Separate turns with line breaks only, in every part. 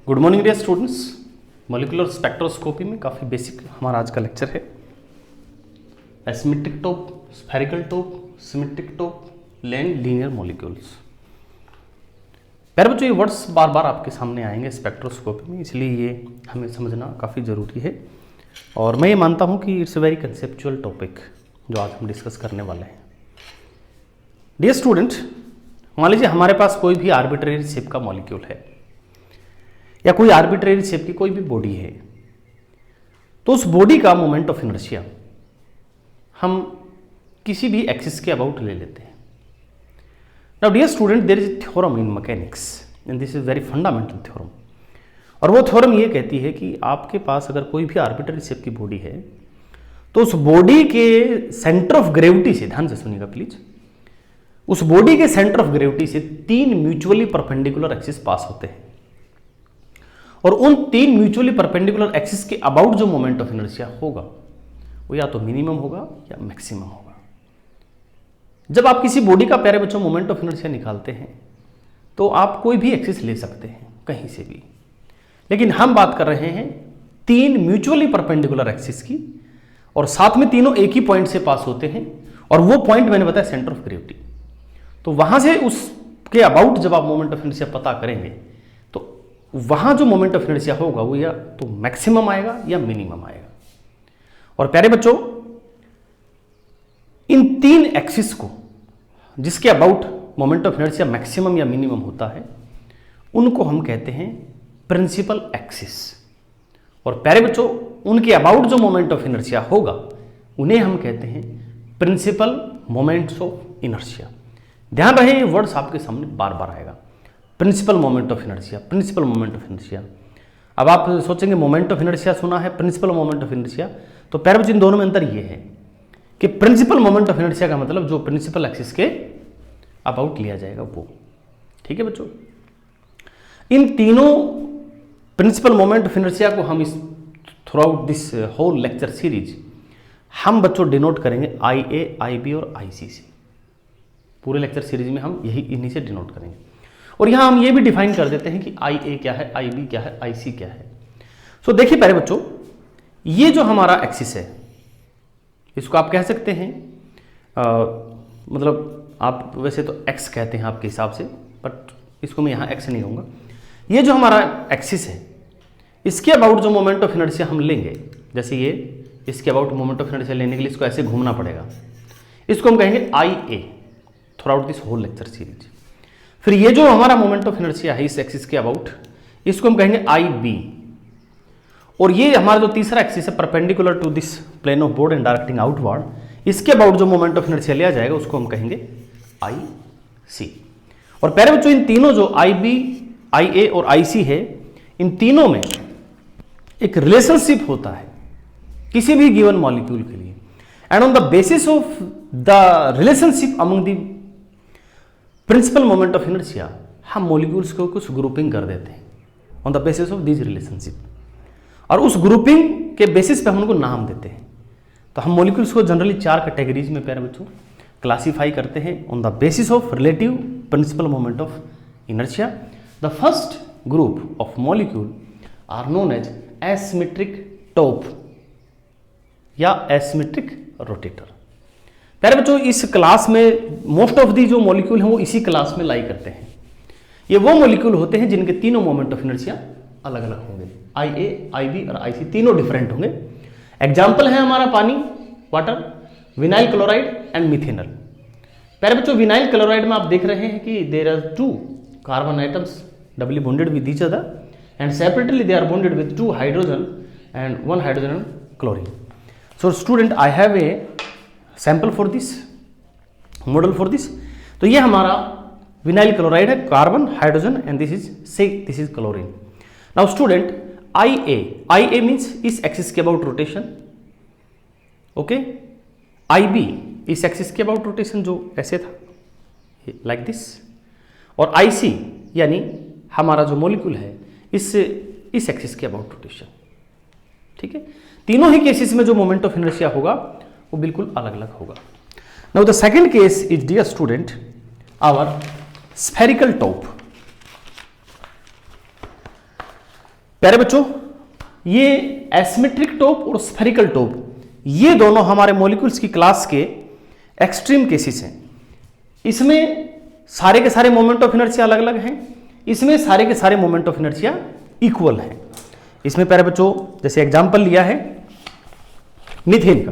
Good morning dear students. Molecular spectroscopy में काफ़ी basic हमारा आज का लेक्चर है। Asymmetric top, spherical top, symmetric top, linear molecules. प्यारे बच्चों, ये वर्ड्स बार बार आपके सामने आएंगे स्पेक्ट्रोस्कोपी में, इसलिए ये हमें समझना काफ़ी ज़रूरी है। और मैं ये मानता हूँ कि it's a very conceptual topic जो आज हम डिस्कस करने वाले हैं। डियर स्टूडेंट, मान लीजिए हमारे पास कोई भी आर्बिट्रेरी शेप का मॉलिक्यूल है या कोई आर्बिट्रेरी शेप की कोई भी बॉडी है, तो उस बॉडी का मोमेंट ऑफ इनर्शिया हम किसी भी एक्सिस के अबाउट ले लेते हैं। Now dear student, there is a theorem in mechanics and this is very fundamental theorem. और वो थ्योरम ये कहती है कि आपके पास अगर कोई भी आर्बिट्रेरी शेप की बॉडी है तो उस बॉडी के सेंटर ऑफ ग्रेविटी से, ध्यान से सुनिएगा प्लीज, उस बॉडी के सेंटर ऑफ ग्रेविटी से 3 म्यूचुअली परपेंडिकुलर एक्सिस पास होते हैं और उन 3 म्यूचुअली परपेंडिकुलर एक्सिस के अबाउट जो मोमेंट ऑफ इनर्शिया होगा वो या तो मिनिमम होगा या मैक्सिमम होगा। जब आप किसी बॉडी का, प्यारे बच्चों, मोमेंट ऑफ इनर्शिया निकालते हैं तो आप कोई भी एक्सिस ले सकते हैं कहीं से भी, लेकिन हम बात कर रहे हैं 3 म्यूचुअली परपेंडिकुलर एक्सिस की, और साथ में तीनों एक ही पॉइंट से पास होते हैं और वो पॉइंट मैंने बताया सेंटर ऑफ ग्रेविटी। तो वहां से उसके अबाउट जब आप मोमेंट ऑफ इनर्शिया पता करेंगे तो वहां जो मोमेंट ऑफ इनर्शिया होगा वो या तो मैक्सिमम आएगा या मिनिमम आएगा। और प्यारे बच्चों, इन 3 एक्सिस को जिसके about moment of inertia maximum या मिनिमम होता है उनको हम कहते हैं प्रिंसिपल एक्सिस। और प्यारे बच्चों, उनके अबाउट जो मोमेंट ऑफ इनर्शिया होगा उन्हें हम कहते हैं प्रिंसिपल मोमेंट्स ऑफ इनर्शिया। ध्यान रहे, ये वर्ड्स आपके सामने बार बार आएगा, principal moment of inertia, principal moment of inertia. अब आप सोचेंगे मोमेंट ऑफ इनर्शिया सुना है, प्रिंसिपल मोमेंट ऑफ इनर्शिया, तो प्यारे बच्चों इन दोनों में अंतर ये है कि प्रिंसिपल मोमेंट ऑफ इनर्शिया का मतलब जो प्रिंसिपल एक्सिस के अबाउट लिया जाएगा वो। ठीक है बच्चों, इन तीनों प्रिंसिपल मोमेंट ऑफ इनर्शिया को हम इस through this whole lecture series हम बच्चों डिनोट करेंगे IA, IB और IC से। पूरे लेक्चर सीरीज में हम इन्हीं से डिनोट करेंगे। और यहां हम ये भी डिफाइन कर देते हैं कि IA क्या है, IB क्या है, IC क्या है। सो देखिए प्यारे बच्चों, ये जो हमारा एक्सिस है इसको आप कह सकते हैं मतलब आप वैसे तो X कहते हैं आपके हिसाब से, बट इसको मैं यहाँ X नहीं कहूँगा। ये जो हमारा एक्सिस है इसके अबाउट जो मोमेंट ऑफ इनर्शिया हम लेंगे, जैसे ये इसके अबाउट मोमेंट ऑफ इनर्शिया लेने के लिए इसको ऐसे घूमना पड़ेगा, इसको हम कहेंगे IA throughout this whole lecture series. फिर ये जो हमारा मोमेंट ऑफ इनर्शिया है इस एक्सिस के अबाउट, इसको हम कहेंगे IB। और ये हमारा जो तीसरा एक्सिस है perpendicular to this plane of board and directing outward, इसके अबाउट जो मोमेंट ऑफ इनर्शिया लिया जाएगा उसको हम कहेंगे IC। और प्यारे बच्चों, इन तीनों जो IB, IA और IC है, इन तीनों में एक रिलेशनशिप होता है किसी भी गिवन मॉलिक्यूल के लिए, and on the basis of the relationship among the principal moment of inertia हम मॉलिक्यूल्स को कुछ ग्रुपिंग कर देते हैं on the basis of this relationship, और उस ग्रुपिंग के बेसिस पे हम उनको नाम देते हैं। तो हम मॉलिक्यूल्स को जनरली 4 कैटेगरीज में प्यारे बच्चों क्लासीफाई करते हैं on the basis of relative principal moment of inertia. The first group of molecule are known as asymmetric top या एसिमेट्रिक रोटेटर। प्यारे बच्चों, इस क्लास में मोस्ट ऑफ दी जो मॉलिक्यूल हैं वो इसी क्लास में लाई करते हैं। ये वो मॉलिक्यूल होते हैं जिनके तीनों मोमेंट ऑफ इनर्शिया अलग अलग होंगे, IA, IB और IC तीनों डिफरेंट होंगे। एग्जाम्पल है हमारा पानी, water, vinyl chloride and methanol. प्यारे बच्चों, विनाइल क्लोराइड में आप देख रहे हैं कि there are 2 carbon atoms doubly bonded with each other and separately they are bonded with 2 hydrogen and 1 hydrogen and chlorine. So student, I have a sample for this, model for this. तो ये हमारा vinyl chloride है, carbon, hydrogen and this is chlorine. Now student, IA means इस axis के about rotation, okay. IB इस axis के about rotation जो ऐसे था लाइक दिस, और IC यानी हमारा जो मॉलिक्यूल है इस एक्सिस के अबाउट रोटेशन। ठीक है, तीनों ही केसेस में जो मोमेंट ऑफ इनर्शिया होगा वो बिल्कुल अलग अलग होगा। Now the second case is, dear student, our spherical top. प्यारे बच्चों, ये एसिमेट्रिक टोप और स्फेरिकल टोप, ये दोनों हमारे मॉलिक्यूल्स की क्लास के एक्सट्रीम केसेस हैं। इसमें सारे के सारे मोमेंट ऑफ इनर्शिया अलग अलग हैं, इसमें सारे के सारे मोमेंट ऑफ इनर्शिया इक्वल हैं। इसमें प्यारे बच्चों जैसे एग्जांपल लिया है मीथेन का,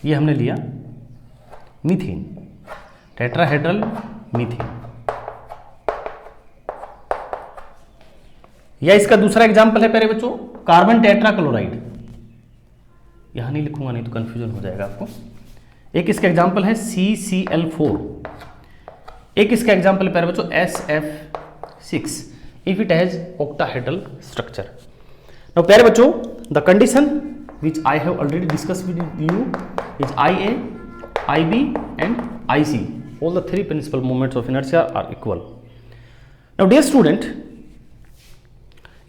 ये हमने लिया मीथेन, टेट्राहेड्रल मीथेन। या इसका दूसरा एग्जांपल है प्यारे बच्चों कार्बन टेट्राक्लोराइड, यहां नहीं लिखूंगा नहीं तो कंफ्यूजन हो जाएगा आपको। एक इसका एग्जांपल है CCl4, एक इसका एग्जांपल है प्यारे बच्चों SF6 if it has octahedral structure. Now प्यारे बच्चों the condition which I have already discussed with you is IA, IB and IC. All the three principal moments of inertia are equal. Now dear student,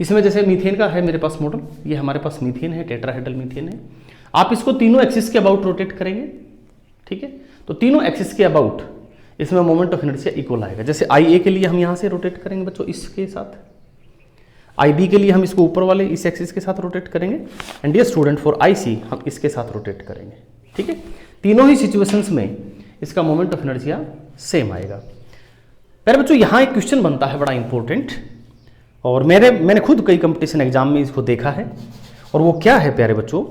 इसमें जैसे methane का है मेरे पास model, ये हमारे पास methane है, टेट्राहेड्रल मीथेन है। आप इसको तीनों एक्सिस के अबाउट रोटेट करेंगे, ठीक है। तो तीनों एक्सिस के अबाउट इसमें मोमेंट ऑफ इनर्शिया इक्वल आएगा। जैसे IA के लिए हम यहाँ से रोटेट करेंगे बच्चों इसके साथ, IB के लिए हम इसको ऊपर वाले इस एक्सिस के साथ रोटेट करेंगे, and dear student for IC हम इसके साथ रोटेट करेंगे, ठीक है। तीनों ही सिचुएशंस में इसका मोमेंट ऑफ इनर्शिया सेम आएगा। प्यारे बच्चों यहाँ एक क्वेश्चन बनता है बड़ा इंपॉर्टेंट, और मैंने खुद कई कंपटीशन एग्जाम में इसको देखा है, और वो क्या है प्यारे बच्चों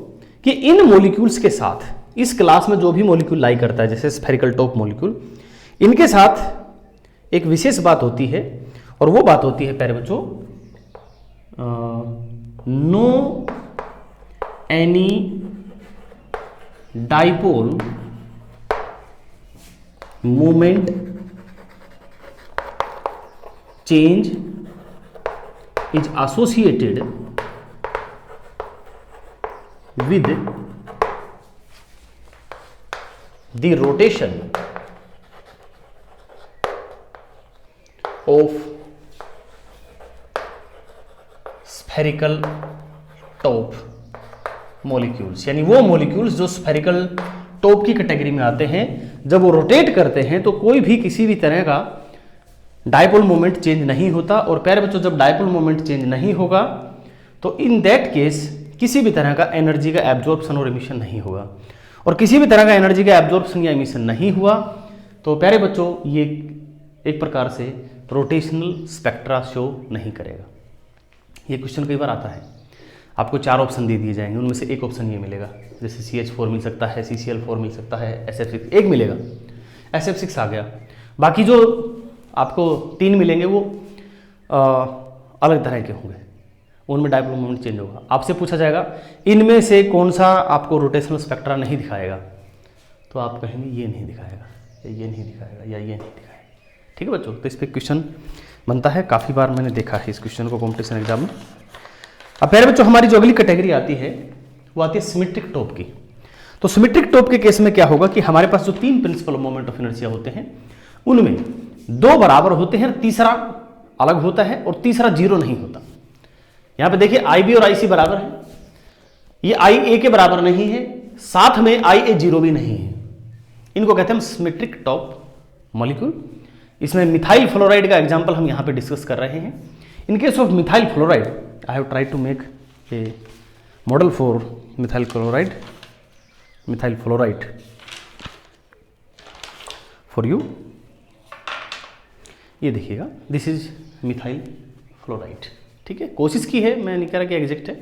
कि इन मॉलिक्यूल्स के साथ इस क्लास में जो भी मॉलिक्यूल लाई करता है जैसे स्फेरिकल टॉप मॉलिक्यूल, इनके साथ एक विशेष बात होती है, और वो बात होती है प्यारे बच्चों no any dipole moment change is associated with the rotation of spherical top molecules। यानी वो मॉलिक्यूल्स जो स्फेरिकल टॉप की कैटेगरी में आते हैं, जब वो रोटेट करते हैं तो कोई भी किसी भी तरह का डायपोल मोमेंट चेंज नहीं होता। और प्यारे बच्चों जब डायपोल मोमेंट चेंज नहीं होगा तो इन दैट केस किसी भी तरह का एनर्जी का एब्जॉर्प्शन और एमिशन नहीं होगा, और किसी भी तरह का एनर्जी का एब्जॉर्प्शन या एमिशन नहीं हुआ तो प्यारे बच्चों ये एक प्रकार से रोटेशनल स्पेक्ट्रा शो नहीं करेगा। ये क्वेश्चन कई बार आता है, आपको 4 ऑप्शन दे दिए जाएंगे, उनमें से एक ऑप्शन ये मिलेगा, जैसे CH4 मिल सकता है, CCl4 मिल सकता है, SF6 एक मिलेगा, SF6 आ गया, बाकी जो आपको 3 मिलेंगे वो अलग तरह के होंगे, उनमें डायपोल मोमेंट चेंज होगा। आपसे पूछा जाएगा इनमें से कौन सा आपको रोटेशनल स्पेक्ट्रा नहीं दिखाएगा, तो आप कहेंगे ये नहीं दिखाएगा, या ये नहीं दिखाएगा, या ये नहीं दिखाएगा, ठीक है बच्चों। तो इस पर क्वेश्चन बनता है, काफ़ी बार मैंने देखा है इस क्वेश्चन को कॉम्पिटिशन एग्जाम में। अब पहले बच्चों हमारी जो अगली कैटेगरी आती है वो आती है सिमेट्रिक टॉप की। तो सिमेट्रिक टॉप के केस में क्या होगा कि हमारे पास जो 3 प्रिंसिपल मोमेंट ऑफ इनर्शिया होते हैं उनमें 2 बराबर होते हैं, तीसरा अलग होता है, और तीसरा 0 नहीं होता। यहां पे देखिए IB और IC बराबर है, ये IA के बराबर नहीं है, साथ में IA 0 भी नहीं है। इनको कहते हैं सिमेट्रिक टॉप मॉलिक्यूल। इसमें मिथाइल फ्लोराइड का एग्जांपल हम यहां पे डिस्कस कर रहे हैं। In case of methyl fluoride I have tried to make a model for methyl fluoride for you. ये देखिएगा, दिस इज मिथाइल फ्लोराइड, ठीक है। कोशिश की है, मैं नहीं कह रहा कि एग्जैक्ट है।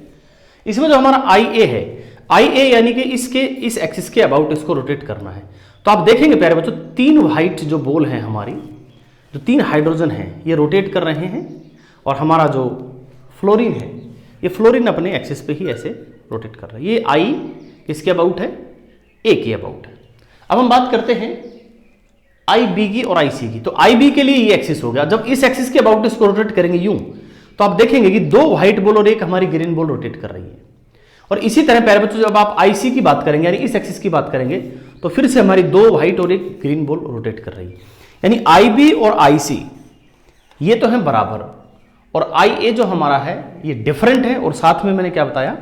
इसमें जो हमारा IA है, IA यानी कि इस एक्सिस के अबाउट इसको रोटेट करना है। तो आप देखेंगे प्यारे बच्चों 3 व्हाइट जो बॉल हैं हमारी, जो 3 हाइड्रोजन हैं ये रोटेट कर रहे हैं, और हमारा जो फ्लोरीन है ये फ्लोरीन अपने एक्सिस पे ही ऐसे रोटेट कर रहा है। ये I इसके अबाउट है, A के अबाउट है। अब हम बात करते हैं IB की और IC की। तो IB के लिए ये एक्सिस हो गया, जब इस एक्सिस के अबाउट इसको रोटेट करेंगे यूं, तो आप देखेंगे कि 2 व्हाइट बॉल और एक हमारी ग्रीन बॉल रोटेट कर रही है। और इसी तरह प्यारे बच्चों जब आप IC की बात करेंगे यानी इस एक्सिस की बात करेंगे, तो फिर से हमारी 2 व्हाइट और एक ग्रीन बॉल रोटेट कर रही है। यानी IB और IC ये तो है बराबर, और IA जो हमारा है ये डिफरेंट है, और साथ में मैंने क्या बताया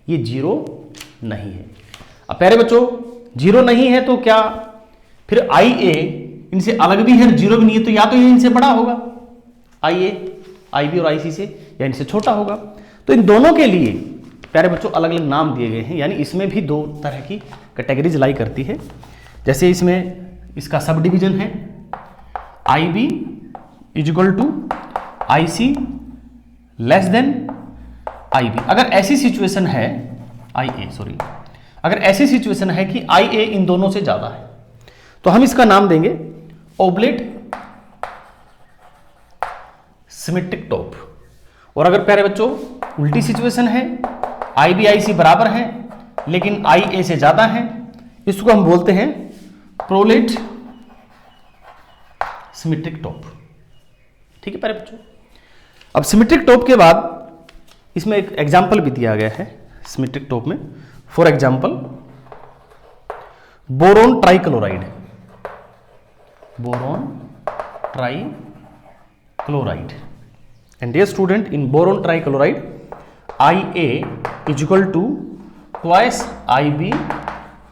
ये 0 नहीं है। अब प्यारे बच्चों 0 नहीं है तो क्या फिर IA इनसे अलग भी है, 0 भी नहीं है, तो या तो ये इनसे बड़ा होगा IA, IB और IC से या इनसे छोटा होगा। तो इन दोनों के लिए प्यारे बच्चों अलग अलग नाम दिए गए हैं, यानी इसमें भी दो तरह की कैटेगरीज लाई करती है। जैसे इसमें इसका सब डिवीजन है IB equal to IC less than IB। अगर ऐसी सिचुएशन है अगर ऐसी सिचुएशन है कि IA इन दोनों से ज्यादा है तो हम इसका नाम देंगे ओब्लेट सिमेट्रिक टॉप। और अगर प्यारे बच्चों उल्टी सिचुएशन है IB IC बराबर है लेकिन IA से ज्यादा है, इसको हम बोलते हैं प्रोलेट सिमेट्रिक टॉप। ठीक है प्यारे बच्चों। अब सिमेट्रिक टॉप के बाद इसमें एक एग्जाम्पल भी दिया गया है सिमेट्रिक टॉप में। For example boron trichloride, and dear student in boron trichloride IA is equal to twice IB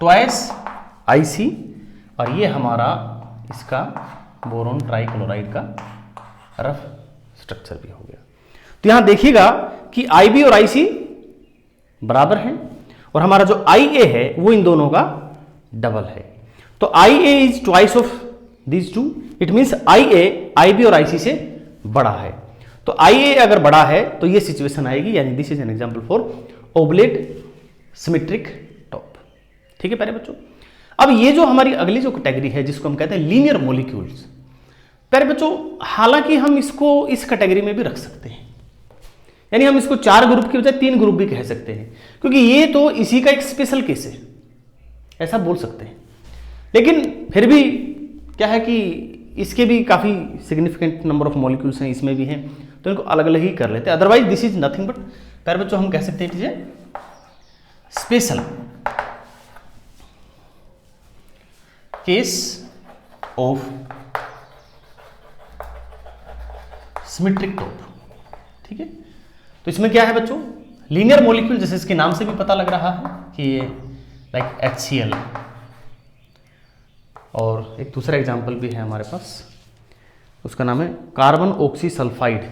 twice IC, और ये हमारा इसका बोरोन ट्राइक्लोराइड का रफ स्ट्रक्चर भी हो गया। तो यहां देखिएगा कि IB और IC बराबर हैं और हमारा जो IA है वो इन दोनों का डबल है। तो IA is twice of this two, it means IA IB और IC से बड़ा है। तो IA अगर बड़ा है तो ये सिचुएशन आएगी, यानी this is an example for oblate symmetric top. ठीक है प्यारे बच्चों। अब ये जो हमारी अगली जो कैटेगरी है जिसको हम कहते हैं लीनियर मॉलिक्यूल्स, प्यारे बच्चों हालांकि हम इसको इस कैटेगरी में भी रख सकते हैं, यानी हम इसको 4 ग्रुप की बजाय 3 ग्रुप भी कह सकते हैं, क्योंकि ये तो इसी का एक स्पेशल केस है, ऐसा बोल सकते हैं। लेकिन फिर भी क्या है कि इसके भी काफ़ी सिग्निफिकेंट नंबर ऑफ मॉलिक्यूल्स हैं, इसमें भी हैं, तो इनको अलग अलग ही कर लेते हैं। Otherwise this is nothing but प्यारे बच्चों हम कह सकते हैं it special case of symmetric top. ठीक है। तो इसमें क्या है बच्चों, लीनियर मॉलिक्यूल, जैसे इसके नाम से भी पता लग रहा है कि ये लाइक HCl, और एक दूसरा एग्जांपल भी है हमारे पास, उसका नाम है कार्बन ऑक्सी सल्फाइड।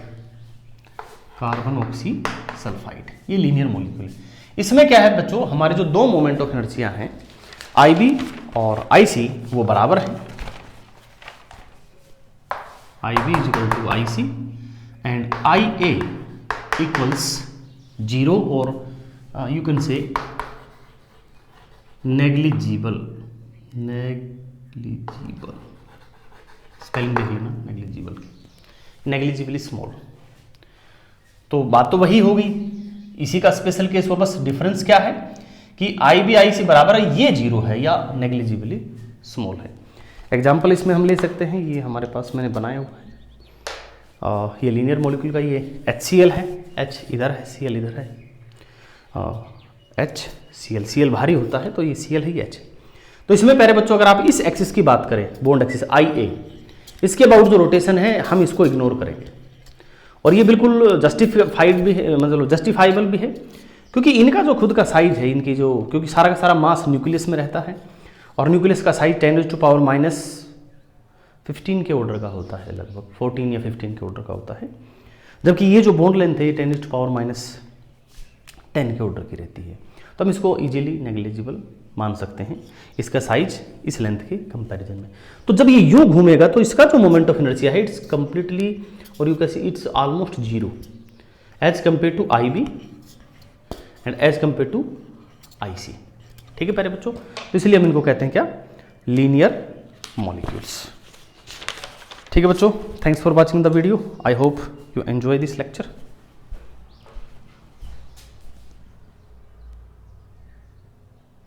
ये लीनियर मॉलिक्यूल है। इसमें क्या है बच्चों, हमारे जो दो मोमेंट ऑफ इनर्शिया हैं IB और IC वो बराबर है। IB is equal to IC and IA equals 0 और you can say negligible, spelling देख लेना नेग्लिजिबली स्मॉल। तो बात तो वही होगी, इसी का स्पेशल केस हो, बस डिफरेंस क्या है कि IB IC बराबर है, ये 0 है या नेग्लिजिबली स्मॉल है। एग्जाम्पल इसमें हम ले सकते हैं, ये हमारे पास मैंने बनाया हुआ है, ये लीनियर मॉलिक्यूल का ये HCl है, H इधर है, Cl इधर है, HCl भारी होता है तो ये Cl है, ये H। तो इसमें प्यारे बच्चों अगर आप इस एक्सिस की बात करें, बॉन्ड एक्सिस IA, इसके अबाउट जो रोटेशन है हम इसको इग्नोर करेंगे, और ये बिल्कुल जस्टिफाइड भी है, मतलब जस्टिफाइबल भी है, क्योंकि इनका जो खुद का साइज है, इनकी जो, क्योंकि सारा का सारा मास न्यूक्लियस में रहता है, और न्यूक्लियस का साइज 10⁻⁻15 के ऑर्डर का होता है, लगभग 14 या 15 के ऑर्डर का होता है, जबकि ये जो बॉन्ड लेंथ है ये 10⁻10 के ऑर्डर की रहती है। तो हम इसको इजीली नेग्लिजिबल मान सकते हैं, इसका साइज इस लेंथ के कंपैरिजन में। तो जब ये यूं घूमेगा तो इसका जो मोमेंट ऑफ इनर्शिया है इट्स कंप्लीटली, और you can see it's almost 0 as compare to IB and as compare to IC। ठीक है प्यारे बच्चों, तो इसलिए हम इनको कहते हैं क्या, लीनियर मॉलिक्यूल्स। ठीक है बच्चों, thanks for watching the video, I hope you enjoy this lecture.